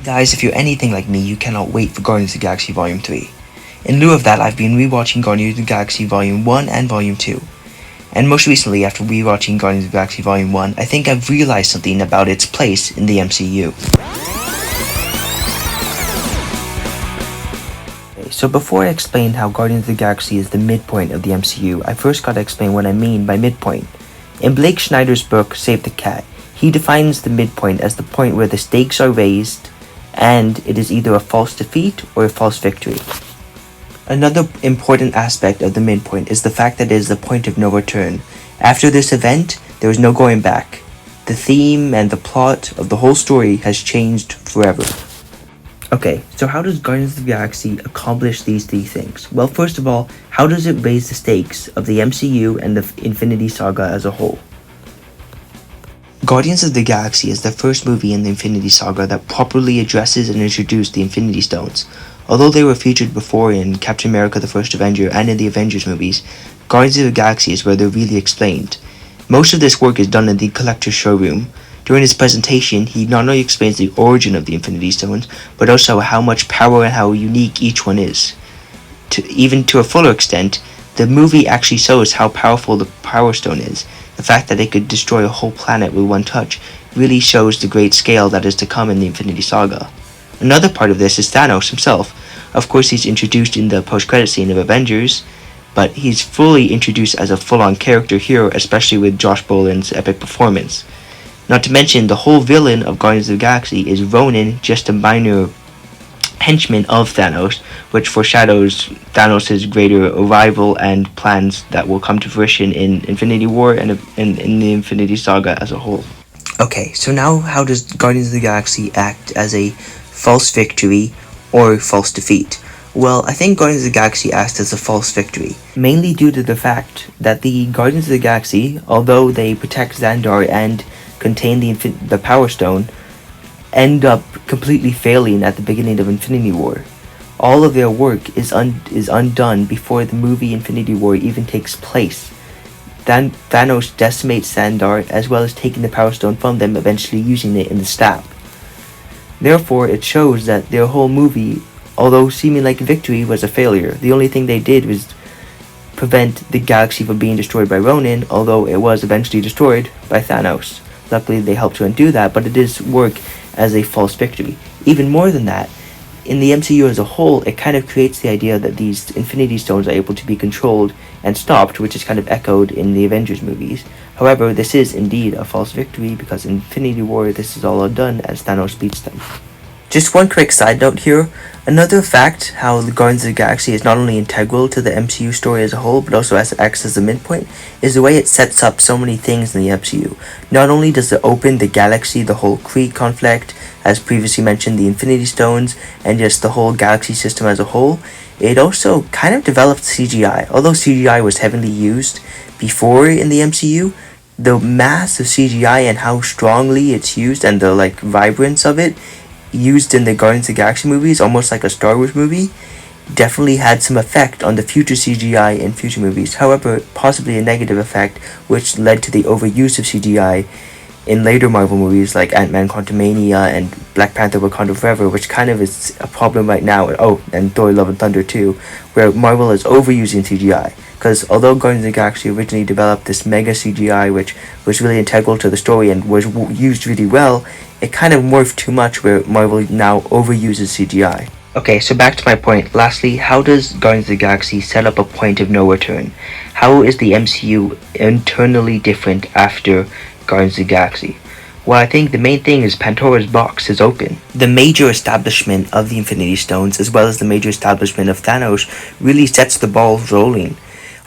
Guys, if you're anything like me, you cannot wait for Guardians of the Galaxy Volume 3. In lieu of that, I've been rewatching Guardians of the Galaxy Volume 1 and Volume 2. And most recently, after rewatching Guardians of the Galaxy Volume 1, I think I've realized something about its place in the MCU. Okay, so before I explain how Guardians of the Galaxy is the midpoint of the MCU, I first gotta explain what I mean by midpoint. In Blake Schneider's book, Save the Cat, he defines the midpoint as the point where the stakes are raised, and it is either a false defeat or a false victory. Another important aspect of the midpoint is the fact that it is the point of no return. After this event, there is no going back. The theme and the plot of the whole story has changed forever. Okay, so how does Guardians of the Galaxy accomplish these three things? Well, first of all, how does it raise the stakes of the MCU and the Infinity Saga as a whole? Guardians of the Galaxy is the first movie in the Infinity Saga that properly addresses and introduced the Infinity Stones. Although they were featured before in Captain America the First Avenger and in the Avengers movies, Guardians of the Galaxy is where they're really explained. Most of this work is done in the collector's showroom. During his presentation, he not only explains the origin of the Infinity Stones, but also how much power and how unique each one is. Even to a fuller extent, the movie actually shows how powerful the Power Stone is. The fact that it could destroy a whole planet with one touch really shows the great scale that is to come in the Infinity Saga. Another part of this is Thanos himself. Of course, he's introduced in the post-credit scene of Avengers, but he's fully introduced as a full-on character here, especially with Josh Brolin's epic performance. Not to mention, the whole villain of Guardians of the Galaxy is Ronan, just a minor henchman of Thanos, which foreshadows Thanos' greater arrival and plans that will come to fruition in Infinity War and in the Infinity Saga as a whole. Okay, so now how does Guardians of the Galaxy act as a false victory or false defeat? Well, I think Guardians of the Galaxy acts as a false victory, mainly due to the fact that the Guardians of the Galaxy, although they protect Xandar and contain the Power Stone, end up completely failing at the beginning of Infinity War. All of their work is undone before the movie Infinity War even takes place. Thanos decimates Xandar, as well as taking the Power Stone from them, eventually using it in the stab. Therefore, it shows that their whole movie, although seeming like a victory, was a failure. The only thing they did was prevent the galaxy from being destroyed by Ronan, although it was eventually destroyed by Thanos. Luckily, they helped to undo that, but it is work as a false victory. Even more than that, in the MCU as a whole, it kind of creates the idea that these Infinity Stones are able to be controlled and stopped, which is kind of echoed in the Avengers movies. However, this is indeed a false victory, because in Infinity War, this is all undone as Thanos beats them. Just one quick side note here. Another fact how the Guardians of the Galaxy is not only integral to the MCU story as a whole, but also acts as a midpoint, is the way it sets up so many things in the MCU. Not only does it open the galaxy, the whole Kree conflict, as previously mentioned, the Infinity Stones, and just the whole galaxy system as a whole, it also kind of developed CGI. Although CGI was heavily used before in the MCU, the mass of CGI and how strongly it's used and the vibrance of it used in the Guardians of the Galaxy movies, almost like a Star Wars movie, definitely had some effect on the future CGI in future movies. However, possibly a negative effect, which led to the overuse of CGI in later Marvel movies like Ant-Man Quantumania and Black Panther Wakanda Forever, which kind of is a problem right now. Oh, and Thor Love and Thunder too, where Marvel is overusing CGI. Because although Guardians of the Galaxy originally developed this mega CGI, which was really integral to the story and was used really well, it kind of morphed too much where Marvel now overuses CGI. Okay, so back to my point. Lastly, how does Guardians of the Galaxy set up a point of no return? How is the MCU internally different after Guardians of the Galaxy? Well, I think the main thing is Pandora's box is open. The major establishment of the Infinity Stones, as well as the major establishment of Thanos, really sets the ball rolling.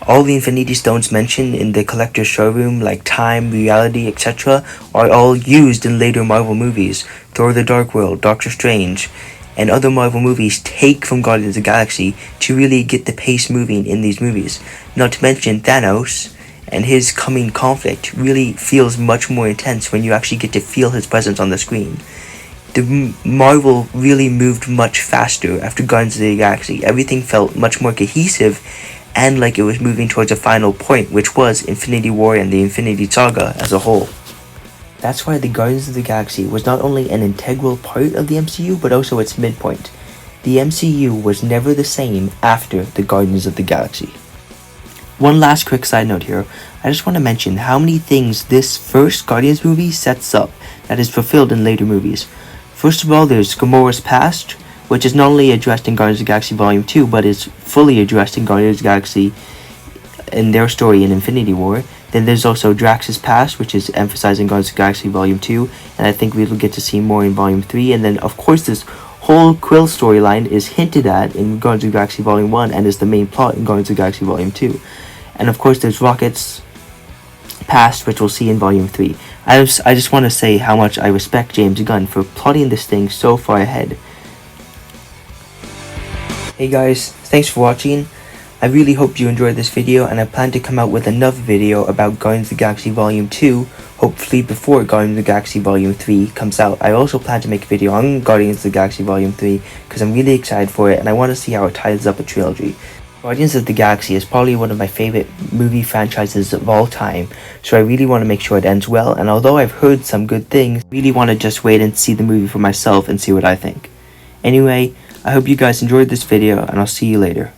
All the Infinity Stones mentioned in the collector's showroom, like time, reality, etc., are all used in later Marvel movies. Thor the Dark World, Doctor Strange, and other Marvel movies take from Guardians of the Galaxy to really get the pace moving in these movies. Not to mention Thanos and his coming conflict really feels much more intense when you actually get to feel his presence on the screen. The Marvel really moved much faster after Guardians of the Galaxy. Everything felt much more cohesive and like it was moving towards a final point, which was Infinity War and the Infinity Saga as a whole. That's why the Guardians of the Galaxy was not only an integral part of the MCU, but also its midpoint. The MCU was never the same after the Guardians of the Galaxy. One last quick side note here, I just want to mention how many things this first Guardians movie sets up that is fulfilled in later movies. First of all, there's Gamora's past, which is not only addressed in Guardians of the Galaxy Volume 2, but is fully addressed in Guardians of the Galaxy in their story in Infinity War. Then there's also Drax's past, which is emphasized in Guardians of the Galaxy Volume 2, and I think we'll get to see more in Volume 3. And then, of course, this whole Quill storyline is hinted at in Guardians of the Galaxy Volume 1 and is the main plot in Guardians of the Galaxy Volume 2. And of course, there's Rocket's past, which we'll see in Volume 3. I just want to say how much I respect James Gunn for plotting this thing so far ahead. Hey guys, thanks for watching. I really hope you enjoyed this video, and I plan to come out with another video about Guardians of the Galaxy Volume 2, hopefully before Guardians of the Galaxy Volume 3 comes out. I also plan to make a video on Guardians of the Galaxy Volume 3, because I'm really excited for it, and I want to see how it ties up a trilogy. Guardians of the Galaxy is probably one of my favorite movie franchises of all time, so I really want to make sure it ends well, and although I've heard some good things, I really want to just wait and see the movie for myself and see what I think. Anyway, I hope you guys enjoyed this video, and I'll see you later.